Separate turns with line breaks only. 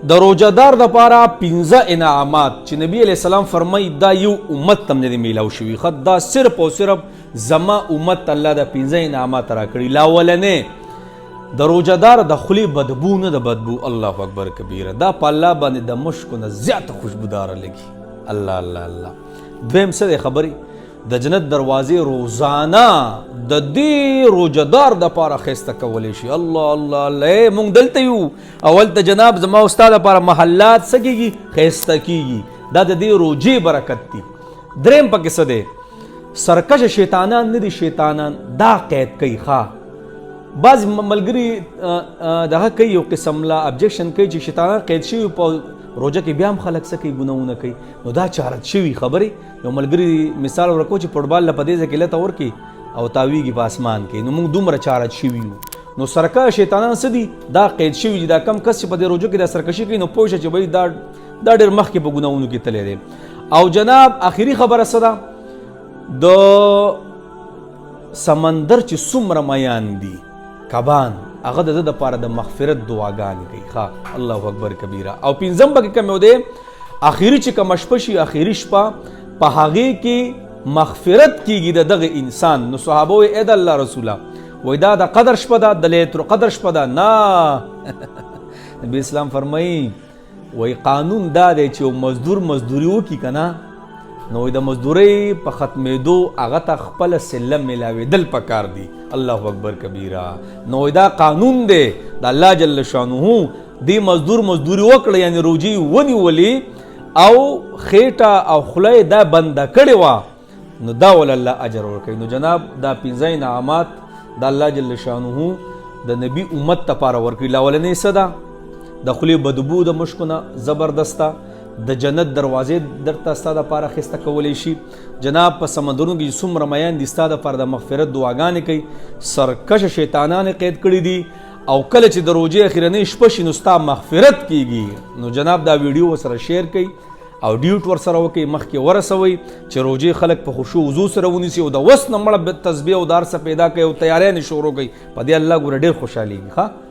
د روزدار د پاره 15 انعامات چې نبی علیہ السلام فرمای دا یو امت تم نه میلاو شوی خد دا صرف او صرف زما امت الله د 15 انعامات را کړی لا ولنه د روزدار د خلی بدبو نه د بدبو الله اکبر کبیره دا په الله باندې د مشک نه زیات خوشبودار لګي الله الله الله دویم څه خبري د جنت دروازې روزانه د دې روزدار د پاره خسته کولې شي الله الله الله مونږ دلته یو اول ته جناب زما استاد لپاره محلات سګيږي خسته کیږي دا د دې روزي برکت دي دریم پکې څه دی سرکش شیطانان نه دي شیطانان دا قید کوي ښا بعض ملګری دغه کوي یو قسم لا ابجیکشن کوي چې شیطانان قید شي په روزه کې بیا هم خلک څه کوي ګناونه کوي نو دا چارت شوي خبرې یو ملګری مثال ورکو چې فوټبال له پدې ځکه لته ورکی او تاویږي په اسمان کې نو موږ دومره چارت شوي نو سرکه شیطانان څه دي دا قید شوي دا کم کس چې په دې روزه کې دا سرکشي کوي نو پوه شه چې وایي دا ډېر مخکې په ګناونو کې تللی دی او جناب آخري خبره څه ده د سمندر چې څومره میان دي کبان هغه د لپاره د مغفرت دعاګانې کوي ښه الله اکبر کبیره او پنځم پکې کوم یو دی اخري چې کوم شپه شي اخري شپه په هغې کې مغفرت کیږي د دغه انسان نو صحابه وایي ای د الله رسوله وایي دا د قدر شپه ده د لیلة القدر شپه ده نه نبي اسلام فرمایي وایي قانون دا دی چې یو مزدور مزدوري وکړي که نه نو د مزدورۍ په ختمېدو هغه ته خپله سله میلاوېدل پکار دي الله اکبر کبیره نو دا قانون دی د الله جل شانه دی مزدور مزدوري وکړه یعنی روجي ونیولې او خېټه او خوله دا بنده کړې وه نو دا ول الله اجر ورکوي نو جناب دا 15 انعامات د الله جل شانه د نبی امت لپاره ورکوي لا ولنې څه ده د خولې بدبو د مشکونه زبردسته د جنت دروازې درته ستا دپاره اخیسته کولی شي جناب په سمندرونو کې څومره میان دي ستا دپاره د مغفرت دعاګانې کوي سرکشه شیطانان قید کړي دي او کله چې د روژې اخرنۍ شپه شي نو ستا مغفرت کیږي نو جناب دا ویډیو ورسره شیر کړئ او ډیوټ ورسره وکړئ مخکې ورسوئ چې روژې خلک په خشوع وضو سره ونیسي او د وس نه مړه تسبیح او د هر څه پیدا کوي او تیاری یې شروع کوي په دې الله ګوره ډېر خوشحالېږي ښه